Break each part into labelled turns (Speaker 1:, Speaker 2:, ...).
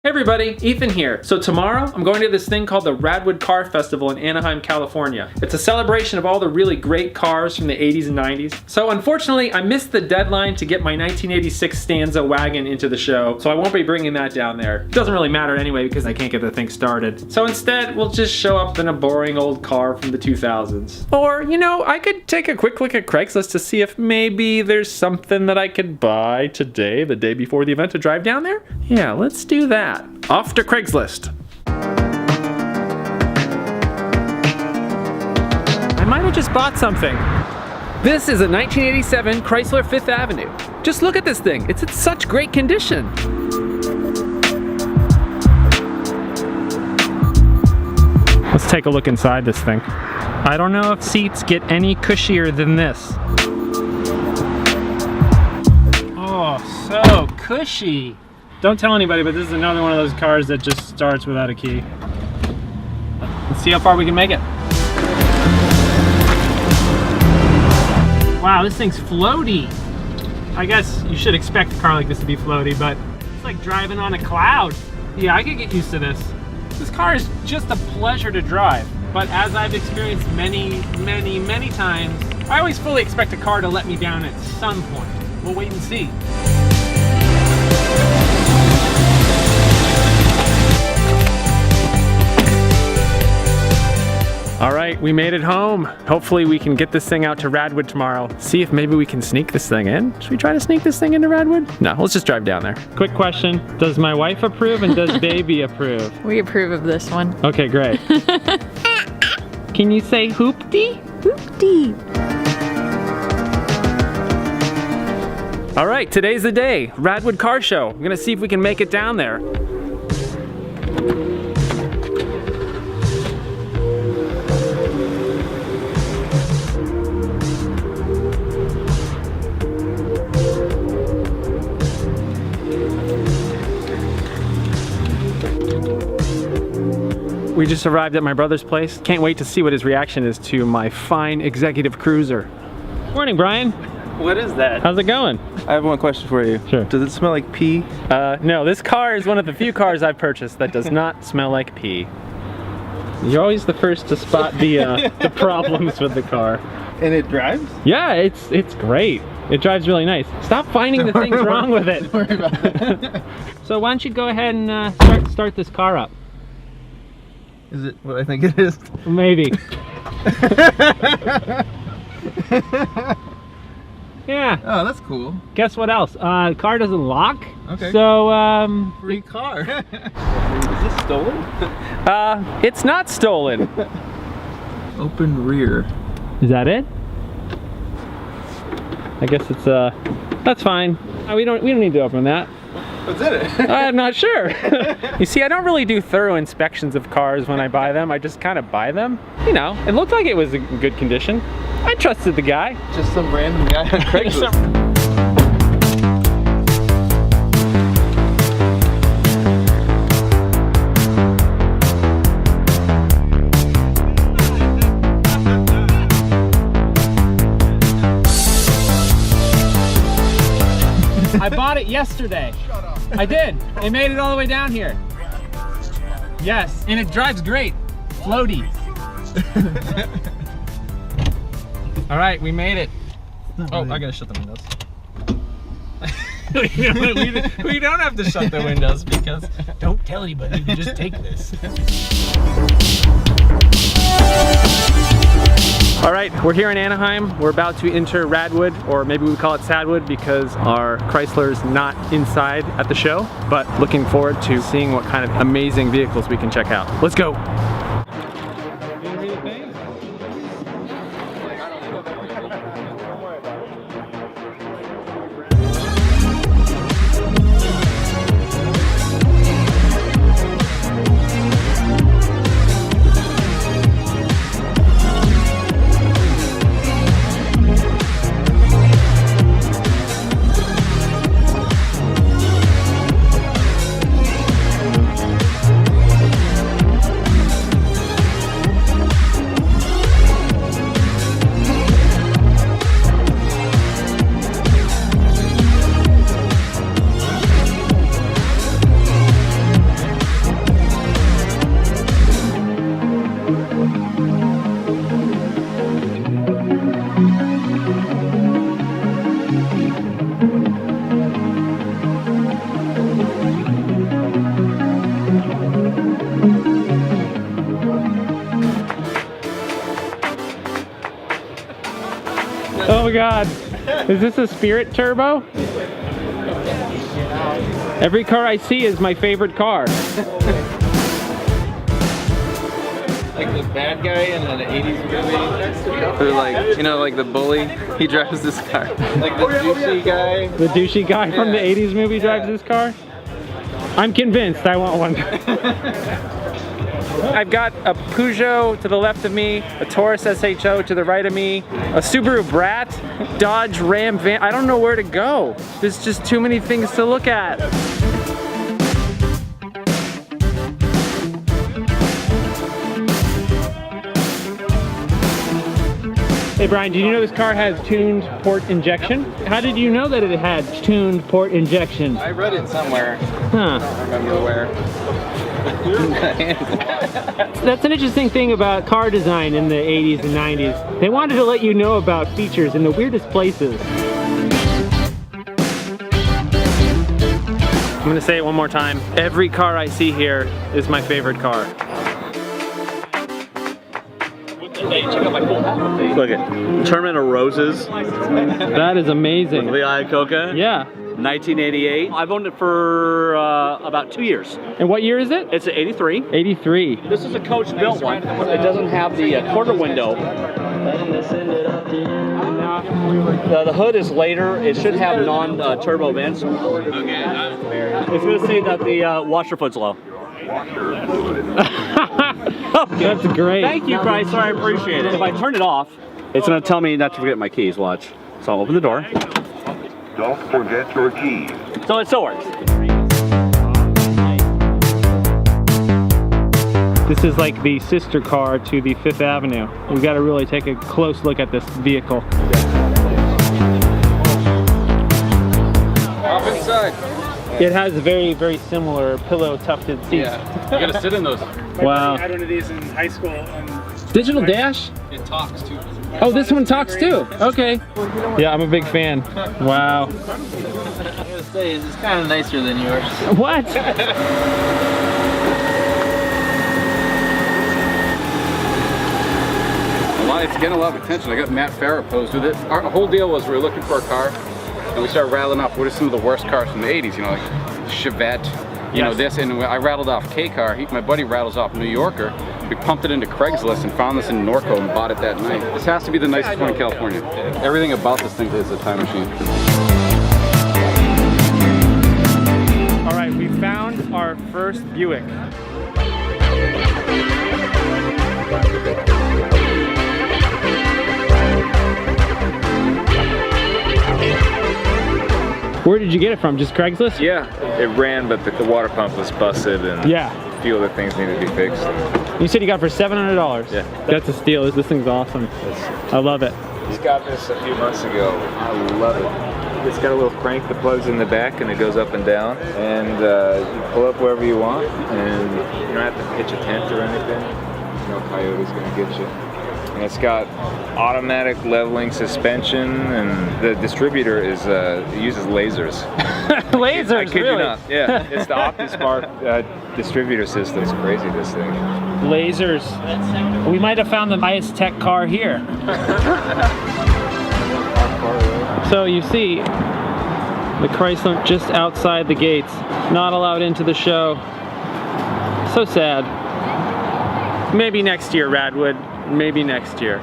Speaker 1: Hey everybody, Ethan here. So tomorrow, I'm going to this thing called the Radwood Car Festival in Anaheim, California. It's a celebration of all the really great cars from the 80s and 90s. So unfortunately, I missed the deadline to get my 1986 Stanza wagon into the show, so I won't be bringing that down there. It doesn't really matter anyway because I can't get the thing started. So instead, we'll just show up in a boring old car from the 2000s. Or, you know, I could take a quick look at Craigslist to see if maybe there's something that I could buy today, the day before the event, to drive down there? Yeah, let's do that. Off to Craigslist. I might have just bought something. This is a 1987 Chrysler Fifth Avenue. Just look at this thing. It's in such great condition. Let's take a look inside this thing. I don't know if seats get any cushier than this. Oh, so cushy. Don't tell anybody, but this is another one of those cars that just starts without a key. Let's see how far we can make it. Wow, this thing's floaty. I guess you should expect a car like this to be floaty, but it's like driving on a cloud. Yeah, I could get used to this. This car is just a pleasure to drive, but as I've experienced many times, I always fully expect a car to let me down at some point. We'll wait and see. All right, we made it home. Hopefully we can get this thing out to Radwood tomorrow. See if maybe we can sneak this thing in. Should we try to sneak this thing into Radwood? No, let's just drive down there. Quick question, does my wife approve and does baby approve?
Speaker 2: We approve of this one.
Speaker 1: Okay, great. Can you say hoopty?
Speaker 2: Hoopty.
Speaker 1: All right, today's the day. Radwood Car Show. I'm gonna see if we can make it down there. We just arrived at my brother's place. Can't wait to see what his reaction is to my fine executive cruiser. Morning, Brian.
Speaker 3: What is that?
Speaker 1: How's it going?
Speaker 3: I have one question for you.
Speaker 1: Sure.
Speaker 3: Does it smell like pee?
Speaker 1: No, this car is one of the few cars I've purchased that does not smell like pee. You're always the first to spot the problems with the car.
Speaker 3: And it drives?
Speaker 1: Yeah, it's great. It drives really nice. Stop finding the things wrong with it.
Speaker 3: Don't worry about it.
Speaker 1: So why don't you go ahead and start this car up?
Speaker 3: Is it what I think it is?
Speaker 1: Maybe. Yeah.
Speaker 3: Oh, that's cool.
Speaker 1: Guess what else? The car doesn't lock.
Speaker 3: Okay.
Speaker 1: So,
Speaker 3: free car. Is this stolen?
Speaker 1: it's not stolen.
Speaker 3: Open rear.
Speaker 1: Is that it? I guess it's, that's fine. We don't need to open that.
Speaker 3: What's in it?
Speaker 1: I'm not sure. You see, I don't really do thorough inspections of cars when I buy them. I just kind of buy them. You know, it looked like it was in good condition. I trusted the guy.
Speaker 3: Just some random guy on Craigslist.
Speaker 1: I bought it yesterday.
Speaker 3: Shut up.
Speaker 1: I did. It made it all the way down here. Yes, and it drives great. Floaty. All right, we made it.
Speaker 3: Oh, I gotta shut the windows.
Speaker 1: we don't have to shut the windows because don't tell anybody, you just take this. All right, we're here in Anaheim. We're about to enter Radwood, or maybe we call it Sadwood because our Chrysler's not inside at the show, but looking forward to seeing what kind of amazing vehicles we can check out. Let's go. Oh God. Is this a Spirit Turbo? Every car I see is my favorite car.
Speaker 3: Like the bad guy in an 80s movie. Or like, you know, like the bully. He drives this car. Like the douchey guy.
Speaker 1: The douchey guy from the 80s movie drives this car? I'm convinced I want one. I've got a Peugeot to the left of me, a Taurus SHO to the right of me, a Subaru Brat, Dodge Ram van. I don't know where to go. There's just too many things to look at. Hey Brian, did you know this car has tuned port injection? How did you know that it had tuned port injection?
Speaker 3: I read it somewhere.
Speaker 1: Huh.
Speaker 3: I don't remember where.
Speaker 1: That's an interesting thing about car design in the 80s and 90s. They wanted to let you know about features in the weirdest places. I'm gonna say it one more time. Every car I see here is my favorite car.
Speaker 4: Hey, check out my cool hat. Look at Tournament of Roses.
Speaker 1: That is amazing.
Speaker 4: With Lee Iacocca.
Speaker 1: Yeah.
Speaker 4: 1988. I've owned it for about 2 years.
Speaker 1: And what year is it?
Speaker 4: It's an 83.
Speaker 1: 83.
Speaker 4: This is a coach built one. It doesn't have the quarter window. The hood is later. It should have non-turbo vents. It's going to say that the washer foot's low. Okay.
Speaker 1: That's great.
Speaker 4: Thank you, Chrysler. I appreciate it. If I turn it off, it's going to tell me not to forget my keys. Watch. So I'll open the door.
Speaker 5: Don't forget your keys.
Speaker 4: So it still works.
Speaker 1: This is like the sister car to the Fifth Avenue. We've got to really take a close look at this vehicle.
Speaker 3: Hop inside.
Speaker 1: It has very, very similar pillow tufted seats.
Speaker 3: Yeah. You gotta sit in those.
Speaker 1: Wow.
Speaker 6: I had one of these in high school.
Speaker 1: Digital dash?
Speaker 3: It talks too.
Speaker 1: Oh, this one talks too. Okay. Yeah, I'm a big fan. Wow.
Speaker 3: I gotta say, it's kind of nicer than yours.
Speaker 1: What?
Speaker 7: It's getting a lot of attention. I got Matt Farah posed with it. Our whole deal was we were looking for a car, and we started rattling off what are some of the worst cars from the 80s, you know, like Chevette, you know, this, and I rattled off K-Car. My buddy rattles off New Yorker. We pumped it into Craigslist and found this in Norco and bought it that night. This has to be the nicest one in California. Everything about this thing is a time machine.
Speaker 1: All right, we found our first Buick. Where did you get it from? Just Craigslist?
Speaker 8: Yeah, it ran, but the water pump was busted and a few other things needed to be fixed.
Speaker 1: You said you got it for $700.
Speaker 8: Yeah.
Speaker 1: That's a steal. This thing's awesome. I love it.
Speaker 8: Just got this a few months ago. I love it. It's got a little crank that plugs in the back and it goes up and down. And you pull up wherever you want and you don't have to pitch a tent or anything. No coyote's gonna get you. And it's got automatic leveling suspension, and the distributor is it uses lasers.
Speaker 1: Lasers,
Speaker 8: I kid
Speaker 1: really?
Speaker 8: you not. Yeah, it's the OptiSpark distributor system. It's crazy, this thing.
Speaker 1: Lasers. We might have found the highest tech car here. So you see the Chrysler just outside the gates, not allowed into the show. So sad. Maybe next year, Radwood. Maybe next year.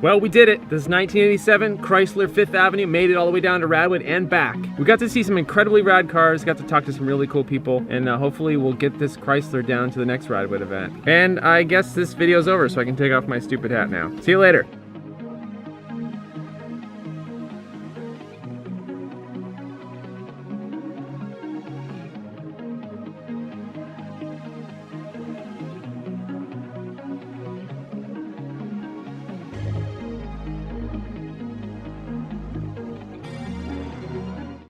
Speaker 1: Well, we did it. This is 1987. Chrysler Fifth Avenue made it all the way down to Radwood and back. We got to see some incredibly rad cars, got to talk to some really cool people, and hopefully we'll get this Chrysler down to the next Radwood event. And I guess this video's over, so I can take off my stupid hat now. See you later.